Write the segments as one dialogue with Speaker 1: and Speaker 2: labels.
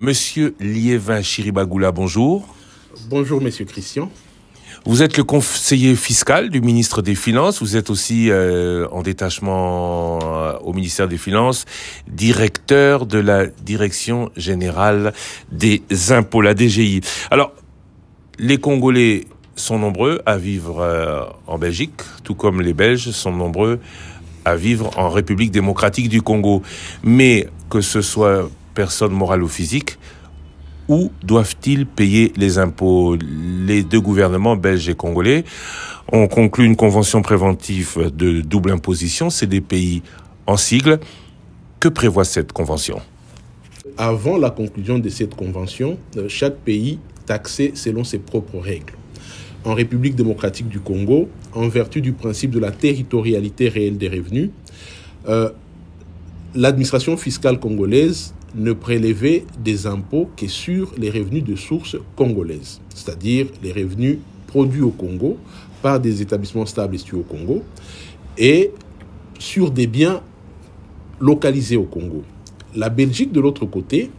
Speaker 1: Monsieur Liévin Chiribagoula, bonjour.
Speaker 2: Bonjour, Monsieur Christian.
Speaker 1: Vous êtes le conseiller fiscal du ministre des Finances. Vous êtes aussi en détachement au ministère des Finances, directeur de la Direction générale des impôts, la DGI. Alors, les Congolais sont nombreux à vivre en Belgique, tout comme les Belges sont nombreux à vivre en République démocratique du Congo. Mais que ce soit personne morale ou physique, où doivent-ils payer les impôts? Les deux gouvernements, belges et congolais, ont conclu une convention préventive de double imposition. C'est des pays en sigle. Que prévoit cette convention?
Speaker 2: Avant la conclusion de cette convention, chaque pays taxait selon ses propres règles. En République démocratique du Congo, en vertu du principe de la territorialité réelle des revenus, l'administration fiscale congolaise ne prélevait des impôts que sur les revenus de source congolaise, c'est-à-dire les revenus produits au Congo par des établissements stables situés au Congo et sur des biens localisés au Congo. La Belgique, de l'autre côté,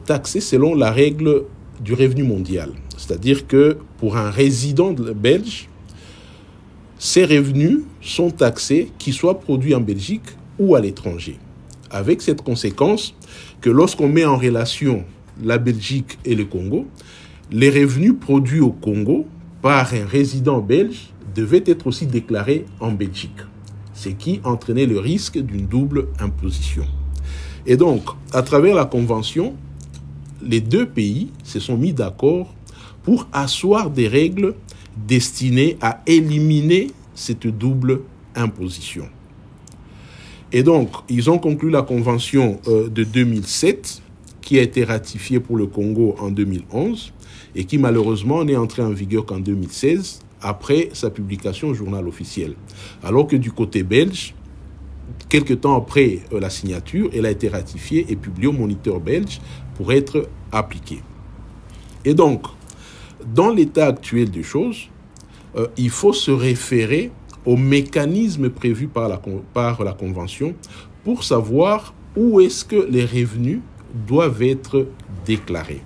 Speaker 2: taxait selon la règle du revenu mondial, c'est-à-dire que pour un résident belge, ces revenus sont taxés qu'ils soient produits en Belgique ou à l'étranger. Avec cette conséquence que lorsqu'on met en relation la Belgique et le Congo, les revenus produits au Congo par un résident belge devaient être aussi déclarés en Belgique, ce qui entraînait le risque d'une double imposition. Et donc, à travers la convention, les deux pays se sont mis d'accord pour asseoir des règles destinées à éliminer cette double imposition. Et donc, ils ont conclu la convention de 2007, qui a été ratifiée pour le Congo en 2011, et qui malheureusement n'est entrée en vigueur qu'en 2016, après sa publication au journal officiel. Alors que du côté belge, quelques temps après la signature, elle a été ratifiée et publiée au Moniteur belge pour être appliquée. Et donc, dans l'état actuel des choses, il faut se référer aux mécanismes prévus par la Convention pour savoir où est-ce que les revenus doivent être déclarés.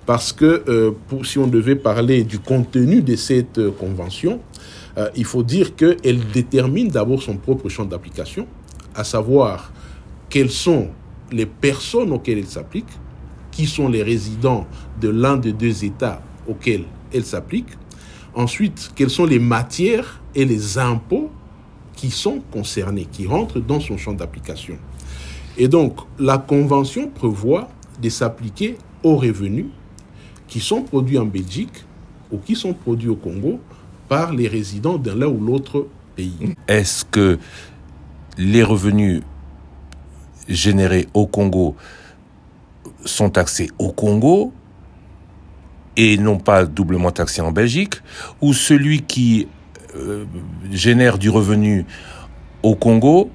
Speaker 2: Parce que si on devait parler du contenu de cette Convention, il faut dire qu'elle détermine d'abord son propre champ d'application, à savoir quelles sont les personnes auxquelles elle s'applique, qui sont les résidents de l'un des deux États auxquels elle s'applique. Ensuite, quelles sont les matières et les impôts qui sont concernés, qui rentrent dans son champ d'application. Et donc, la Convention prévoit de s'appliquer aux revenus qui sont produits en Belgique ou qui sont produits au Congo par les résidents d'un l'un ou l'autre pays.
Speaker 1: Est-ce que les revenus générés au Congo sont taxés au Congo et non pas doublement taxés en Belgique, ou celui qui génère du revenu au Congo,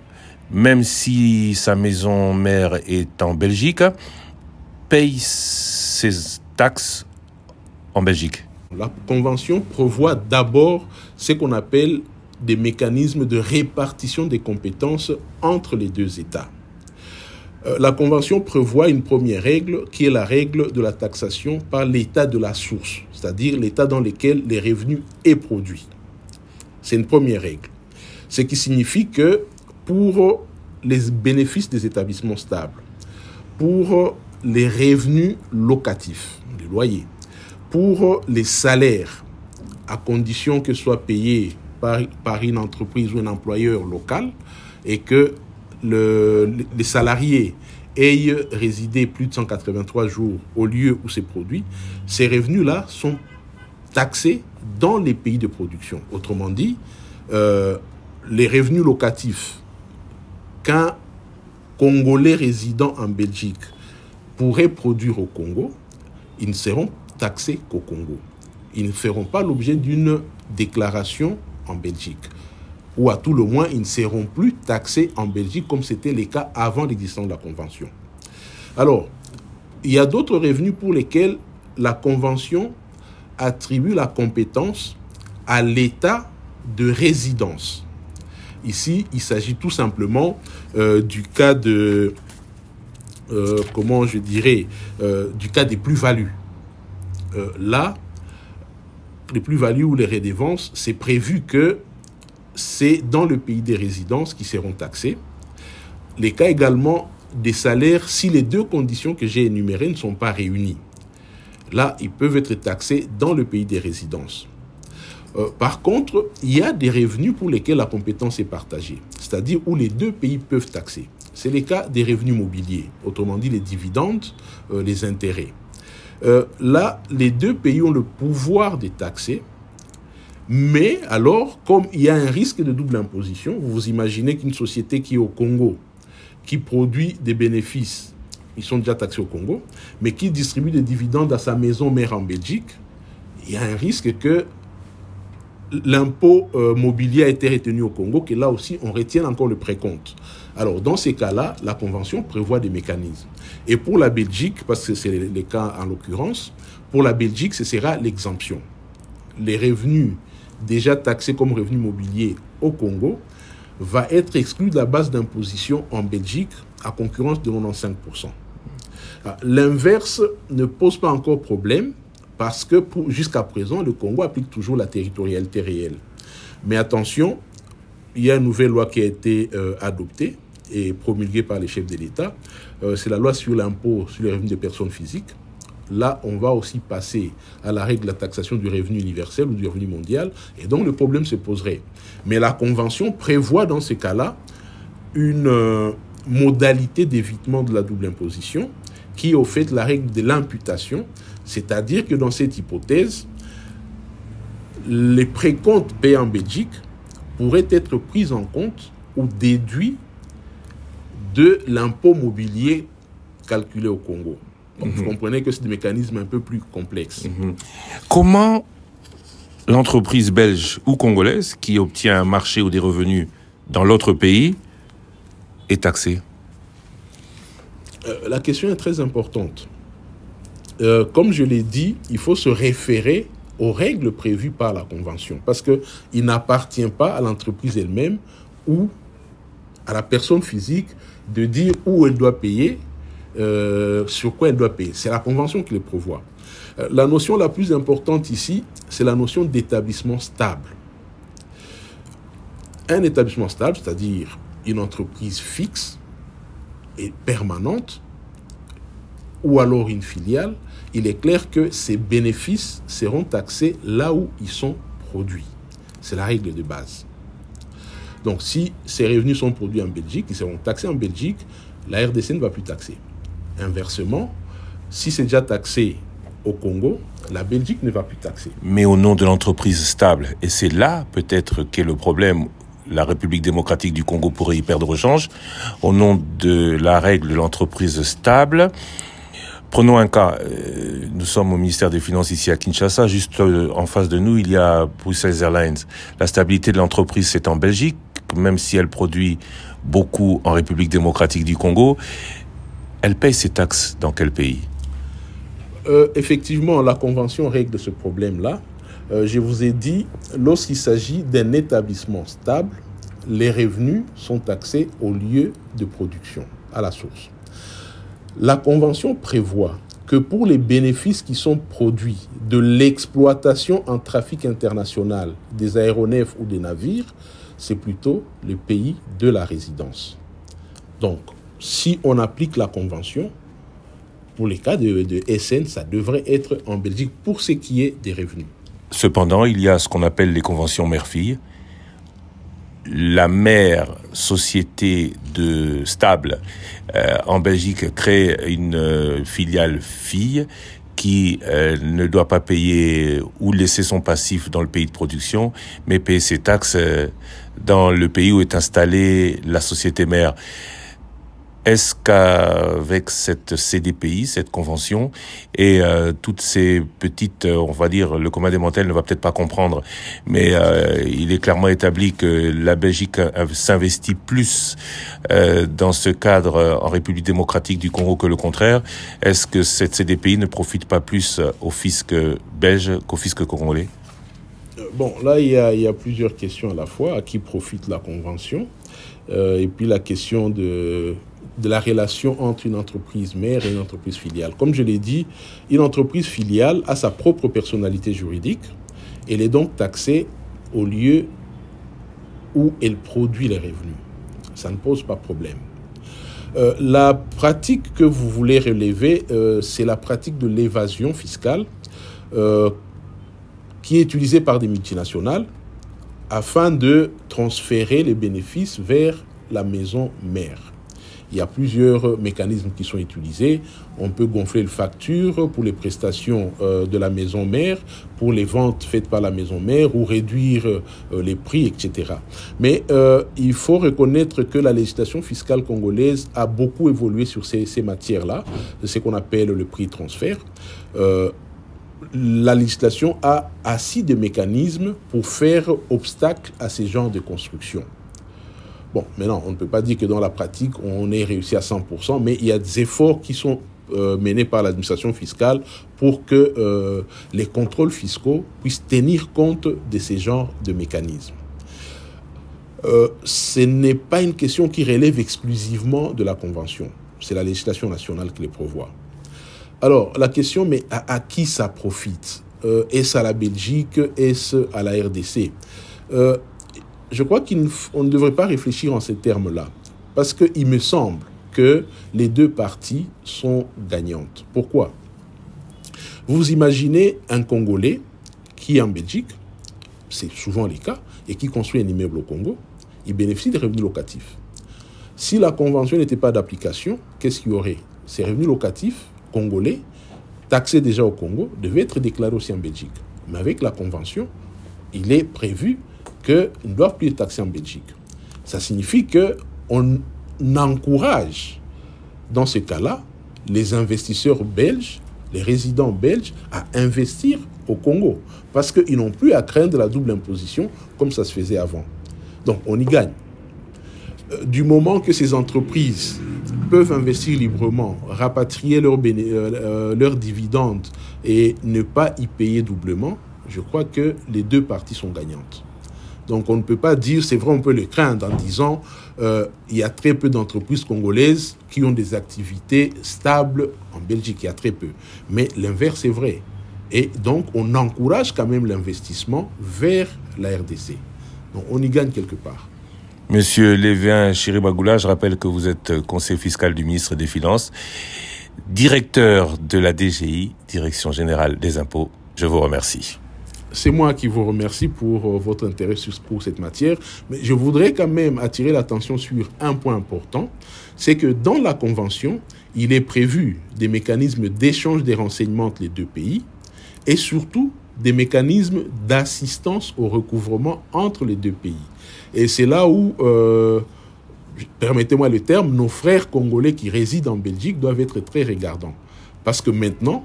Speaker 1: même si sa maison mère est en Belgique, paye ses taxes en Belgique?
Speaker 2: La Convention prévoit d'abord ce qu'on appelle des mécanismes de répartition des compétences entre les deux États. La Convention prévoit une première règle qui est la règle de la taxation par l'État de la source, c'est-à-dire l'État dans lequel les revenus est produit. C'est une première règle. Ce qui signifie que pour les bénéfices des établissements stables, pour les revenus locatifs, les loyers, pour les salaires, à condition que soient payés par une entreprise ou un employeur local et que les salariés aient résidé plus de 183 jours au lieu où c'est produit, ces revenus-là sont taxés dans les pays de production. Autrement dit, les revenus locatifs qu'un Congolais résident en Belgique pourrait produire au Congo, ils ne seront taxés qu'au Congo. Ils ne feront pas l'objet d'une déclaration en Belgique. Ou à tout le moins, ils ne seront plus taxés en Belgique comme c'était le cas avant l'existence de la Convention. Alors, il y a d'autres revenus pour lesquels la Convention attribue la compétence à l'État de résidence. Ici, il s'agit tout simplement du cas de comment je dirais, du cas des plus-values. Là, les plus-values ou les redevances, c'est prévu que c'est dans le pays des résidences qui seront taxés. Les cas également des salaires, si les deux conditions que j'ai énumérées ne sont pas réunies. Là, ils peuvent être taxés dans le pays des résidences. Par contre, il y a des revenus pour lesquels la compétence est partagée, c'est-à-dire où les deux pays peuvent taxer. C'est le cas des revenus mobiliers, autrement dit les dividendes, les intérêts. Là, les deux pays ont le pouvoir de taxer, mais alors, comme il y a un risque de double imposition, vous vous imaginez qu'une société qui est au Congo, qui produit des bénéfices, ils sont déjà taxés au Congo, mais qui distribue des dividendes à sa maison mère en Belgique, il y a un risque que l'impôt mobilier a été retenu au Congo, que là aussi, on retienne encore le précompte. Alors, dans ces cas-là, la Convention prévoit des mécanismes. Et pour la Belgique, parce que c'est le cas en l'occurrence, pour la Belgique, ce sera l'exemption. Les revenus déjà taxés comme revenus mobiliers au Congo va être exclu de la base d'imposition en Belgique à concurrence de 95%. L'inverse ne pose pas encore problème, parce que jusqu'à présent, le Congo applique toujours la territorialité réelle. Mais attention, il y a une nouvelle loi qui a été adoptée et promulguée par les chefs de l'État. C'est la loi sur l'impôt sur les revenus des personnes physiques. Là, on va aussi passer à la règle de la taxation du revenu universel ou du revenu mondial, et donc le problème se poserait. Mais la Convention prévoit dans ces cas-là une modalité d'évitement de la double imposition, qui est au fait la règle de l'imputation, c'est-à-dire que dans cette hypothèse, les précomptes payés en Belgique pourraient être pris en compte ou déduits de l'impôt mobilier calculé au Congo. Donc, vous comprenez que c'est des mécanismes un peu plus complexes.
Speaker 1: Comment l'entreprise belge ou congolaise qui obtient un marché ou des revenus dans l'autre pays est taxée?
Speaker 2: La question est très importante. Comme je l'ai dit, il faut se référer aux règles prévues par la Convention, parce qu'il n'appartient pas à l'entreprise elle-même ou à la personne physique de dire où elle doit payer, sur quoi elle doit payer. C'est la Convention qui le prévoit. La notion la plus importante ici, c'est la notion d'établissement stable. Un établissement stable, c'est-à-dire une entreprise fixe et permanente, ou alors une filiale, il est clair que ces bénéfices seront taxés là où ils sont produits. C'est la règle de base. Donc, si ces revenus sont produits en Belgique, ils seront taxés en Belgique, la RDC ne va plus taxer. Inversement, si c'est déjà taxé au Congo, la Belgique ne va plus taxer.
Speaker 1: Mais au nom de l'entreprise stable, et c'est là peut-être qu'est le problème, la République démocratique du Congo pourrait y perdre change, au nom de la règle de l'entreprise stable. Prenons un cas, nous sommes au ministère des Finances ici à Kinshasa, juste en face de nous, il y a Brussels Airlines. La stabilité de l'entreprise, c'est en Belgique, même si elle produit beaucoup en République démocratique du Congo. Elle paye ses taxes dans quel pays?
Speaker 2: Effectivement, la Convention règle ce problème-là. Je vous ai dit, lorsqu'il s'agit d'un établissement stable, les revenus sont taxés au lieu de production, à la source. La Convention prévoit que pour les bénéfices qui sont produits de l'exploitation en trafic international des aéronefs ou des navires, c'est plutôt le pays de la résidence. Donc, si on applique la Convention, pour les cas de SN, ça devrait être en Belgique pour ce qui est des revenus.
Speaker 1: Cependant, il y a ce qu'on appelle les conventions mère-fille. La mère société de stable en Belgique crée une filiale fille qui ne doit pas payer ou laisser son passif dans le pays de production, mais payer ses taxes dans le pays où est installée la société mère. Est-ce qu'avec cette CDPI, cette convention, et toutes ces petites, on va dire, le commun des mortels ne va peut-être pas comprendre, mais il est clairement établi que la Belgique s'investit plus dans ce cadre en République démocratique du Congo que le contraire. Est-ce que cette CDPI ne profite pas plus au fisc belge qu'au fisc congolais?
Speaker 2: Bon, là, il y a plusieurs questions à la fois. À qui profite la convention? Et puis la question de de la relation entre une entreprise mère et une entreprise filiale. Comme je l'ai dit, une entreprise filiale a sa propre personnalité juridique. Elle est donc taxée au lieu où elle produit les revenus. Ça ne pose pas problème. La pratique que vous voulez relever, c'est la pratique de l'évasion fiscale qui est utilisée par des multinationales afin de transférer les bénéfices vers la maison mère. Il y a plusieurs mécanismes qui sont utilisés. On peut gonfler les factures pour les prestations de la maison mère, pour les ventes faites par la maison mère ou réduire les prix, etc. Mais il faut reconnaître que la législation fiscale congolaise a beaucoup évolué sur ces matières-là, ce qu'on appelle le prix transfert. La législation a assis des mécanismes pour faire obstacle à ces genres de construction. Bon, maintenant, on ne peut pas dire que dans la pratique, on ait réussi à 100%, mais il y a des efforts qui sont menés par l'administration fiscale pour que les contrôles fiscaux puissent tenir compte de ces genres de mécanismes. Ce n'est pas une question qui relève exclusivement de la Convention. C'est la législation nationale qui les prévoit. Alors, la question, mais à qui ça profite? Est-ce à la Belgique? Est-ce à la RDC? Je crois qu'on ne devrait pas réfléchir en ces termes-là, parce qu'il me semble que les deux parties sont gagnantes. Pourquoi? Vous imaginez un Congolais qui est en Belgique, c'est souvent le cas, et qui construit un immeuble au Congo, il bénéficie des revenus locatifs. Si la convention n'était pas d'application, qu'est-ce qu'il y aurait? Ces revenus locatifs congolais, taxés déjà au Congo, devaient être déclarés aussi en Belgique. Mais avec la convention, il est prévu qu'ils ne doivent plus être taxés en Belgique. Ça signifie qu'on encourage, dans ce cas-là, les investisseurs belges, les résidents belges, à investir au Congo. Parce qu'ils n'ont plus à craindre la double imposition comme ça se faisait avant. Donc, on y gagne. Du moment que ces entreprises peuvent investir librement, rapatrier leurs dividendes et ne pas y payer doublement, je crois que les deux parties sont gagnantes. Donc on ne peut pas dire, c'est vrai, on peut le craindre en disant il y a très peu d'entreprises congolaises qui ont des activités stables en Belgique, il y a très peu. Mais l'inverse est vrai. Et donc on encourage quand même l'investissement vers la RDC. Donc on y gagne quelque part.
Speaker 1: Monsieur Lévin Chiribagoula, je rappelle que vous êtes conseiller fiscal du ministre des Finances, directeur de la DGI, Direction Générale des Impôts. Je vous remercie.
Speaker 2: C'est moi qui vous remercie pour votre intérêt pour cette matière. Mais je voudrais quand même attirer l'attention sur un point important. C'est que dans la Convention, il est prévu des mécanismes d'échange des renseignements entre les deux pays et surtout des mécanismes d'assistance au recouvrement entre les deux pays. Et c'est là où, permettez-moi le terme, nos frères congolais qui résident en Belgique doivent être très regardants. Parce que maintenant,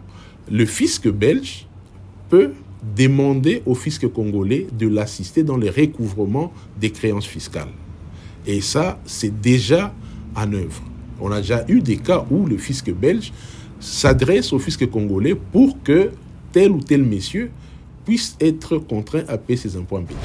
Speaker 2: le fisc belge peut demander au fisc congolais de l'assister dans le recouvrement des créances fiscales. Et ça, c'est déjà en œuvre. On a déjà eu des cas où le fisc belge s'adresse au fisc congolais pour que tel ou tel monsieur puisse être contraint à payer ses impôts en Belgique.